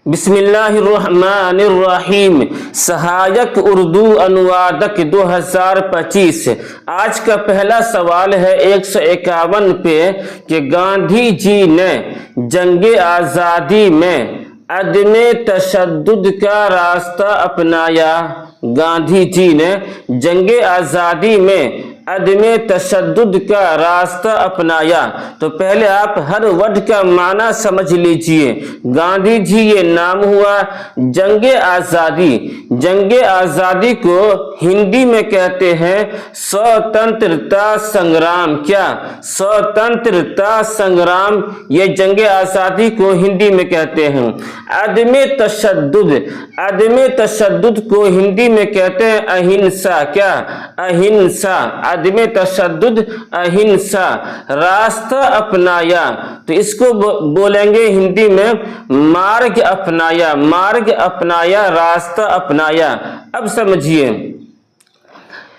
बिस्मिल्लाहिर्रहमानिर्रहीम। सहायक उर्दू अनुवादक 2025। आज का पहला सवाल है 151 पे कि गांधी जी ने जंगे आज़ादी में अदमे तशद्दुद का रास्ता अपनाया। गांधी जी ने जंगे आज़ादी में अदमे तशद्दुद का रास्ता अपनाया। तो पहले आप हर वर्ड का माना समझ लीजिए। गांधी जी ये नाम हुआ। जंगे आज़ादी, जंगे आज़ादी को हिंदी में कहते हैं स्वतंत्रता संग्राम। क्या? स्वतंत्रता संग्राम, ये जंगे आज़ादी को हिंदी में कहते हैं। अदमे तशद्दुद, अदमे तशद्दुद को हिंदी में कहते हैं अहिंसा। क्या? अहिंसा। अदमे तशद्दुद अहिंसा। रास्ता अपनाया, तो इसको बोलेंगे हिंदी में मार्ग अपनाया। मार्ग अपनाया, रास्ता अपनाया। अब समझिए,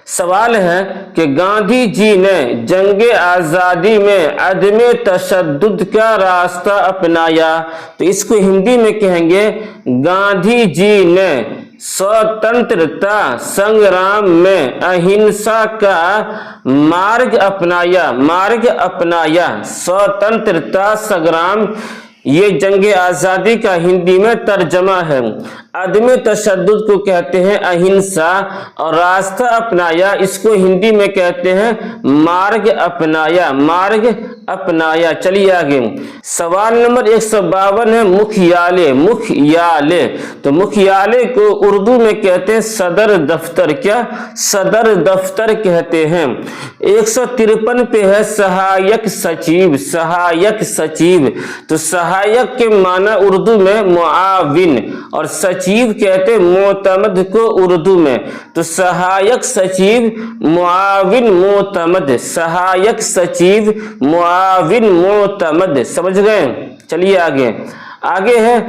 सवाल है कि गांधी जी ने जंगे आज़ादी में अदमे तशद्दुद का रास्ता अपनाया, तो इसको हिंदी में कहेंगे गांधी जी ने स्वतंत्रता संग्राम में अहिंसा का मार्ग अपनाया। मार्ग अपनाया, स्वतंत्रता संग्राम, ये जंगे आज़ादी का हिंदी में तर्जमा है। अदमे तशद्दुद को कहते हैं अहिंसा, और रास्ता अपनाया इसको हिंदी में कहते हैं मार्ग अपनाया। मार्ग अपनाया। चलिए आगे, सवाल नंबर 152 है मुख्यालय। मुख्यालय, तो मुख्यालय को उर्दू में कहते हैं सदर दफ्तर। क्या? सदर दफ्तर कहते हैं। 153 पे है सहायक सचिव। सहायक सचिव, तो सहायक के माना उर्दू में मुआविन, और सचिव कहते मोतमद को उर्दू में। तो सहायक सचिव, मुआविन, मोतमद। सहायक सचिव, मुआविन, मोतमद। समझ गए? चलिए आगे। आगे है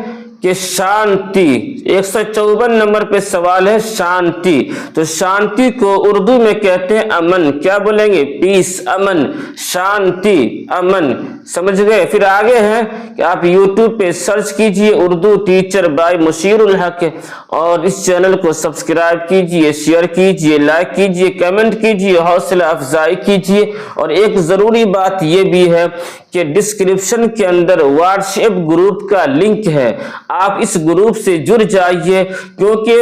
कि शांति। 154 नंबर पे सवाल है शांति। तो शांति को उर्दू में कहते हैं अमन। क्या बोलेंगे? पीस, अमन, शांति, अमन। समझ गए? फिर आगे है कि आप YouTube पे सर्च कीजिए उर्दू टीचर बाय मुशीरुल हक, और इस चैनल को सब्सक्राइब कीजिए, शेयर कीजिए, लाइक कीजिए, कमेंट कीजिए, हौसला अफजाई कीजिए। और एक जरूरी बात यह भी है कि डिस्क्रिप्शन के अंदर व्हाट्सएप ग्रुप का लिंक है, आप इस ग्रुप से जुड़ जाइए, क्योंकि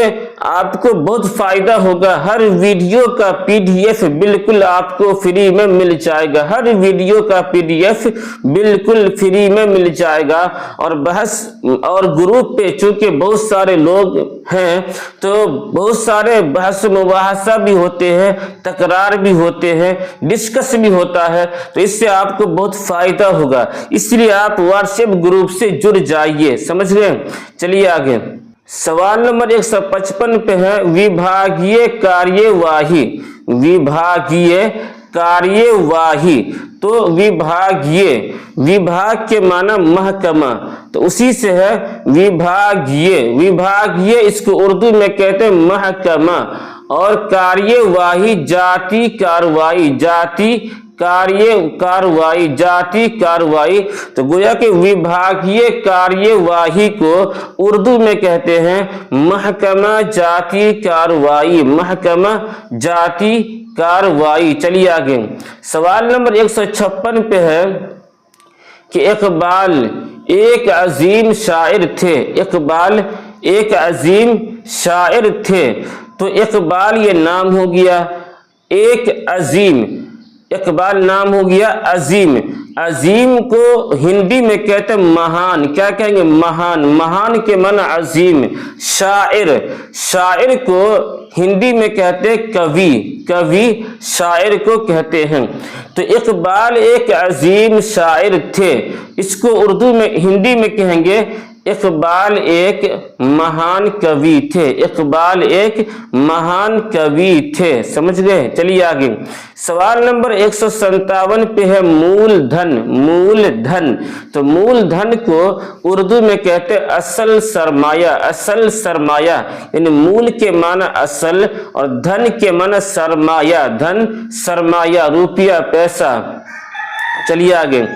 आपको बहुत फायदा होगा। हर वीडियो का PDF बिल्कुल आपको फ्री में मिल जाएगा। हर वीडियो का PDF बिल्कुल फ्री में मिल जाएगा। और बहस और ग्रुप पे चूंकि बहुत सारे लोग हैं, तो बहुत सारे बहस मुबाहसा भी होते हैं, तकरार भी होते हैं, डिस्कस भी होता है, तो इससे आपको बहुत फायदा होगा। इसलिए आप व्हाट्सएप ग्रुप से जुड़ जाइए। समझ गए? चलिए आगे, सवाल नंबर 155 पे है विभागीय कार्यवाही। विभागीय कार्यवाही, तो विभागीय, विभाग के माना महकमा, तो उसी से है विभागीय। विभागीय इसको उर्दू में कहते हैं महकमा। और कार्यवाही, जाति कार्रवाई, जाति कार्यवाही, जाति कार्रवाई। तो गोया के विभागीय कार्यवाही को उर्दू में कहते हैं महकमा जाति कार्रवाई। महकमा जाति कार्रवाई। चलिए आगे, सवाल नंबर 156 पे है कि इकबाल एक अजीम शायर थे। इकबाल एक अजीम शायर थे, तो इकबाल ये नाम हो गया। एक अजीम, इकबाल नाम हो गया अजीम। अजीम को हिंदी में कहते हैं महान। क्या कहेंगे? महान। महान के माना अजीम। शायर, शायर को हिंदी में कहते हैं कवि। कवि शायर को कहते हैं। तो इकबाल एक अजीम शायर थे, इसको उर्दू में हिंदी में कहेंगे इकबाल एक महान कवि थे। इकबाल एक महान कवि थे। समझ गए? चलिए आगे, सवाल नंबर 157 पे है मूलधन। मूलधन, तो मूलधन को उर्दू में कहते हैं असल सरमाया। असल सरमाया, यानी मूल के माना असल और धन के माना सरमाया। धन, सरमाया, रुपया, पैसा। चलिए आगे,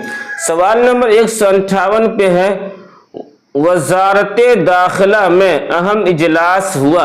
सवाल नंबर 158 पे है वजारत दाखिला में अहम इजलास हुआ,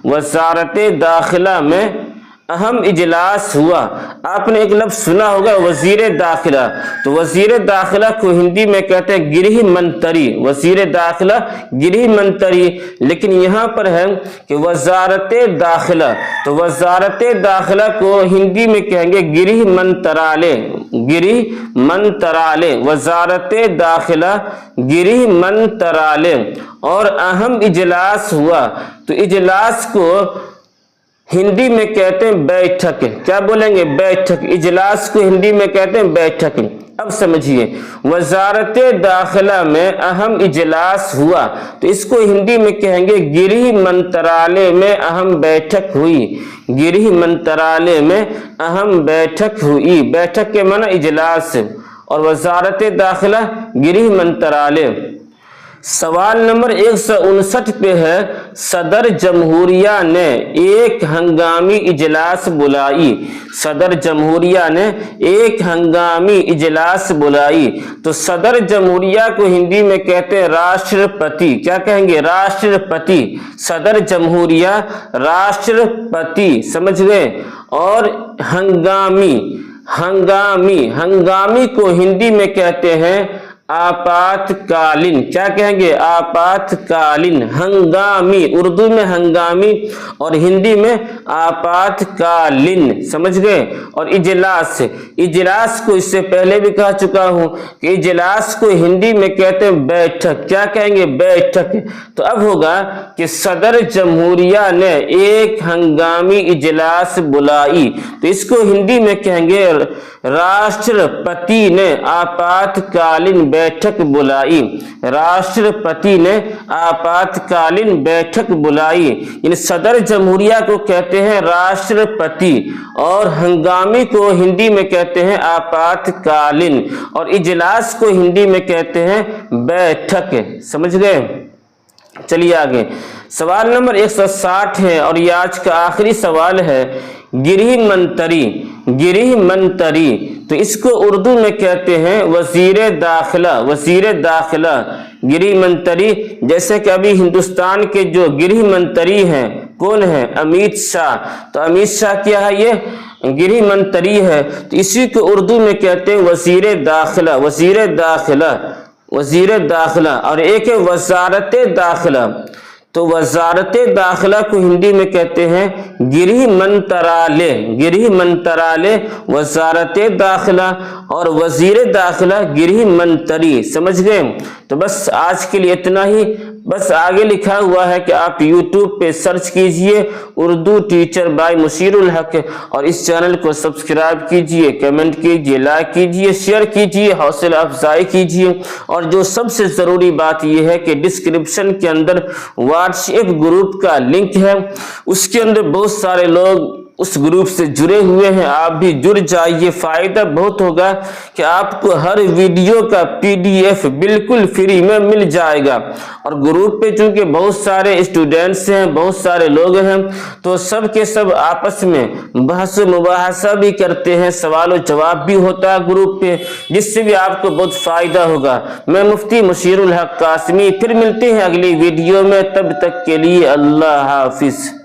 वजारत दाखिला में अहम इजलास हुआ। आपने एक लफ्ज सुना होगा वजीर दाखिला, तो वजीर दाखिला को हिंदी में कहते हैं गृह मंत्री, वजीर दाखिला गृह मंत्री। लेकिन यहाँ पर है कि वजारत दाखिला, तो वजारत दाखिला को हिंदी में कहेंगे गृह मंत्रालय, गृह मंत्रालय, वजारत दाखिला गृह मंत्रालय। और अहम इजलास हुआ, तो इजलास को हिंदी में कहते हैं बैठक। क्या बोलेंगे? बैठक। इजलास को हिंदी में कहते हैं बैठक। अब समझिए, वजारत दाखिला में अहम इजलास हुआ, तो इसको हिंदी में कहेंगे गृह मंत्रालय में अहम बैठक हुई, गृह मंत्रालय में अहम बैठक हुई। बैठक के माना इजलास, और वजारत दाखिला गृह मंत्रालय। सवाल नंबर 159 पे है, सदर जमहूरिया ने एक हंगामी इजलास बुलाई, सदर जमहूरिया ने एक हंगामी इजलास बुलाई। तो सदर जमहूरिया को हिंदी में कहते हैं राष्ट्रपति। क्या कहेंगे? राष्ट्रपति। सदर जमहूरिया राष्ट्रपति, समझ गए। और हंगामी, हंगामी, हंगामी को हिंदी में कहते हैं आपातकालीन। क्या कहेंगे? आपातकालीन। हंगामी उर्दू में हंगामी और हिंदी में आपातकालीन, समझ गए। और इजलास, इजलास को इससे पहले भी कह चुका हूं कि इजलास को हिंदी में कहते हैं बैठक। क्या कहेंगे? बैठक। तो अब होगा कि सदर जमहूरिया ने एक हंगामी इजलास बुलाई, तो इसको हिंदी में कहेंगे राष्ट्रपति ने आपातकालीन बैठक बुलाई, राष्ट्रपति ने आपातकालीन बैठक बुलाई। इन सदर जमहूरिया को कहते हैं राष्ट्रपति और हंगामी को हिंदी में कहते हैं आपातकालीन और इजलास को हिंदी में कहते हैं बैठक। समझ गए? चलिए आगे। सवाल नंबर 160 है और ये आज का आखिरी सवाल है। गृह मंत्री, गृह मंत्री, तो इसको उर्दू में कहते हैं वजीर दाखिला, वजीर दाखिला, गृह मंत्री। जैसे कि अभी हिंदुस्तान के जो गृह मंत्री हैं, कौन है? अमित शाह। तो अमित शाह क्या है? ये गृह मंत्री है, तो इसी को उर्दू में कहते हैं वजीर दाखिला, वजीर दाखिला, वजीर दाखिला। और एक है वजारत दाखिला, तो वजारत दाखिला को हिंदी में कहते हैं गृह मंत्रालय, गृह मंत्रालय, वजारत दाखिला और वजीर दाखिला गृह मंत्री। समझ गए? तो बस आज के लिए इतना ही। बस आगे लिखा हुआ है कि आप YouTube पे सर्च कीजिए उर्दू टीचर बाय मुशीरुल हक और इस चैनल को सब्सक्राइब कीजिए, कमेंट कीजिए, लाइक कीजिए, शेयर कीजिए, हौसला अफजाई कीजिए। और जो सबसे जरूरी बात यह है कि डिस्क्रिप्शन के अंदर व्हाट्सएप ग्रुप का लिंक है, उसके अंदर बहुत सारे लोग उस ग्रुप से जुड़े हुए हैं, आप भी जुड़ जाइए। फायदा बहुत होगा कि आपको हर वीडियो का PDF बिल्कुल फ्री में मिल जाएगा। और ग्रुप पे चूंकि बहुत सारे स्टूडेंट्स हैं, बहुत सारे लोग हैं, तो सब के सब आपस में बहस मुबाहसा भी करते हैं, सवाल और जवाब भी होता है ग्रुप पे, जिससे भी आपको बहुत फायदा होगा। मैं मुफ्ती मुशीरुल हक कासमी, फिर मिलते हैं अगली वीडियो में, तब तक के लिए अल्लाह हाफिज।